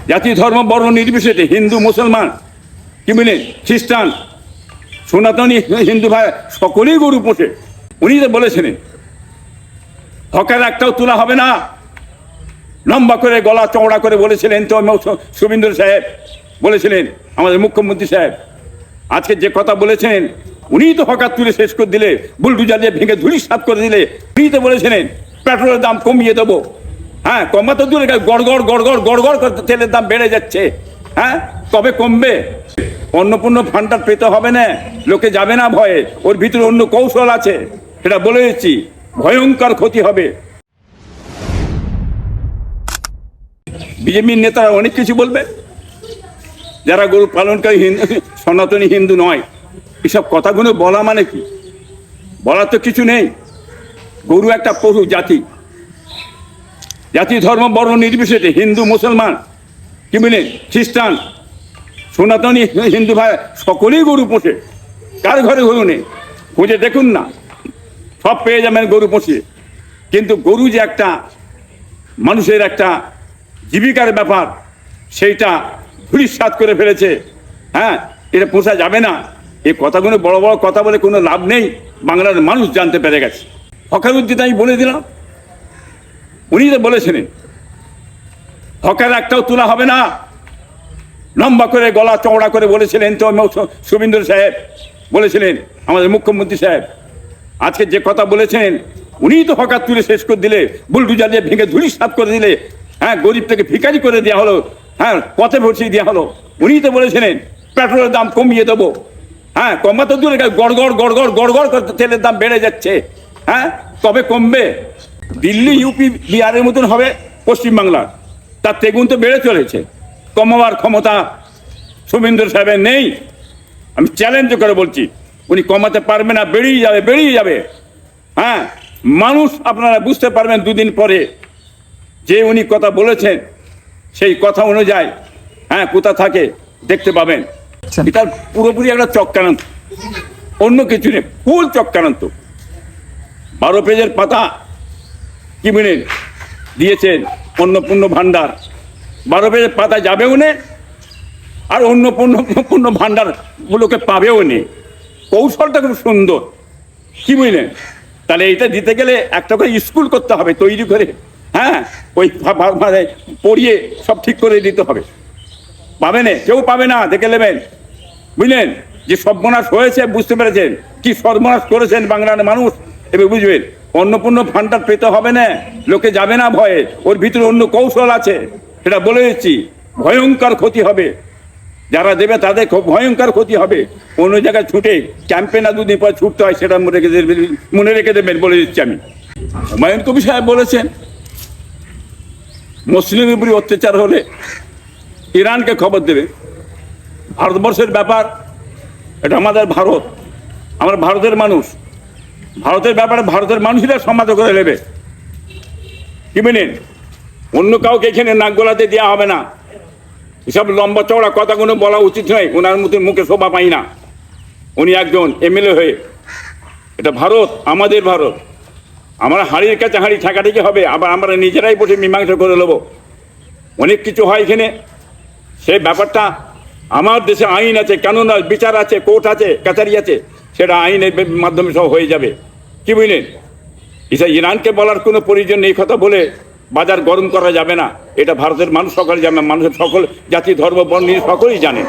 জাতি ধর্ম বর্ণ নির্বিশেষে হিন্দু মুসলমান কি বলেন খ্রিস্টান সনাতনী হিন্দু ভাই সকলেই গরু পোষে। উনি তো বলেছিলেন হকের একটাও তোলা হবে না, লম্বা করে গলা চওড়া করে বলেছিলেন তো শুভেন্দু সাহেব বলেছিলেন, আমাদের মুখ্যমন্ত্রী সাহেব আজকে যে কথা বলেছেন উনি তো হকার তুলে শেষ করে দিলে, বুলডুজার দিয়ে ভেঙে ধুলিসাৎ করে দিলে। উনি তো বলেছিলেন পেট্রোলের দাম কমিয়ে দেবো, হ্যাঁ কমা তো দূরে গড়গড় গড়গড় গড়গড় করে তেলের দাম বেড়ে যাচ্ছে, হ্যাঁ কবে কমবে? অন্নপূর্ণ ভান্ডার পেতে হবে না, লোকে যাবে না ভয়ে, ওর ভিতরে অন্য কৌশল আছে, সেটা বলে দিচ্ছি, ভয়ঙ্কর ক্ষতি হবে। বিজেপির নেতারা অনেক কিছু বলবে, যারা গরু পালনকারী হিন্দু সনাতনী হিন্দু নয়, এসব কথাগুলো বলা মানে কি? বলার তো কিছু নেই। গরু একটা পশু জাতি, জাতি ধর্ম বর্ণ নির্বিশেষে হিন্দু মুসলমান কি বলেন খ্রিস্টান সনাতনী হিন্দু ভাই সকলেই গরু পোষে। কার ঘরে গরু নেই? খুঁজে দেখুন না, সব পেয়ে যাবেন গরু পোষে। কিন্তু গরু যে একটা মানুষের একটা জীবিকার ব্যাপার, সেইটা ধূলিসাৎ করে ফেলেছে। হ্যাঁ, এটা পোষা যাবে না। এই কথাগুলো বড় বড় কথা বলে কোনো লাভ নেই, বাংলার মানুষ জানতে পেরে গেছে। হকারুদ্দিন আমি বলে দিলাম, উনি তো বলেছিলেন হকের একটাও তোলা হবে না, লম্বা করে গলা চওড়া করে বলেছিলেন তো শুভেন্দু সাহেব বলেছিলেন, আমাদের মুখ্যমন্ত্রী সাহেব আজকে যে কথা বলেছেন উনি তো হকার তুলে শেষ করে দিলে, বুলডুজার দিয়ে ভেঙে ধুলিসাৎ করে দিলে। হ্যাঁ, গরিবটাকে ভিখারি করে দেওয়া হলো, হ্যাঁ পথে বসিয়ে দেওয়া হলো। উনি তো বলেছিলেন পেট্রোলের দাম কমিয়ে দেবো, হ্যাঁ কমা তো দূরে গড়গড় গড়গড় গড়গড় করে তেলের দাম বেড়ে যাচ্ছে, হ্যাঁ কবে কমবে? দিল্লি ইউপি বিহারের মতন হবে পশ্চিমবাংলার, তার তেগুন তো বেড়ে চলেছে। কমাবার ক্ষমতা শুভেন্দু সাহেবের নেই। আমি চ্যালেঞ্জ করে বলছি, উনি কমাতে পারবে না, বেড়েই যাবে বেড়েই যাবে। হ্যাঁ, মানুষ আপনারা বুঝতে পারবেন দুদিন পরে যে উনি কথা বলেছেন সেই কথা অনুযায়ী হ্যাঁ কোথা থাকে দেখতে পাবেন। এটা পুরোপুরি একটা চক্রান্ত, অন্য কিছু নেই, ফুল চক্রান্ত। 12 পেজের পাতা কি বলেন দিয়েছেন অন্নপূর্ণ ভান্ডার, 12 পেজের পাতা যাবেও নে, আর অন্নপূর্ণ ভান্ডার গুলোকে পাবেও নে। কৌশলটা খুব সুন্দর, কি বুঝলেন? তাহলে এইটা দিতে গেলে একটা করে স্কুল করতে হবে তৈরি করে, হ্যাঁ ওই মানে পড়িয়ে সব ঠিক করে দিতে হবে। পাবে না, কেউ পাবে না, দেখে নেবেন। বুঝলেন যে সর্বনাশ হয়েছে, বুঝতে পেরেছেন কি সর্বনাশ করেছেন বাংলার মানুষ, এবার বুঝবেন। অন্নপূর্ণ ভান্ডার পেতে হবে না, লোকে যাবে না ভয়ে, ওর ভিতরে অন্য কৌশল আছে, সেটা বলে দিচ্ছি, ভয়ঙ্কর ক্ষতি হবে। যারা দেবে তাদের খুব ভয়ঙ্কর ক্ষতি হবে। অন্য জায়গায় ছুটে ক্যাম্পে না দুদিন পর ছুটতে হয়, সেটা মনে রেখে দেবেন, বলে দিচ্ছি আমি। হুমায়ুন কবির সাহেব বলেছেন মুসলিমের উপরে অত্যাচার হলে ইরানকে খবর দেবে। ভারতবর্ষের ব্যাপার, এটা আমাদের ভারত, আমরা ভারতের মানুষ, ভারতের ব্যাপারে ভারতের মানুষরা সমাধান করে নেবে, কি বলেন? অন্য কাউকে এখানে নাক গলাতে দেওয়া হবে না। এসব লম্বা চওড়া কথাগুলো বলা উচিত নয়, ওনার মতন মুখে শোভা পাই না। উনি একজন এমএলএ হয়ে, এটা ভারত, আমাদের ভারত, আমরা হাঁড়ির কাছে হাঁড়ি ঠেকাঠেকি হবে, আবার আমরা নিজেরাই বসে মীমাংসা করে নেবো। অনেক কিছু হয় এখানে, সেই ব্যাপারটা আমার দেশে আইন আছে, কানুন আছে, বিচার আছে, কোর্ট আছে, কাছারি আছে, সেটা আইনের মাধ্যমে সব হয়ে যাবে, কি বুঝলেন? এটা ইরানকে বলার কোনো প্রয়োজন নেই, কথা বলে বাজার গরম করা যাবে না। এটা ভারতের মানুষ সকলে জানে, মানুষের সকল জাতি ধর্ম বর্ণ সকলেই জানে।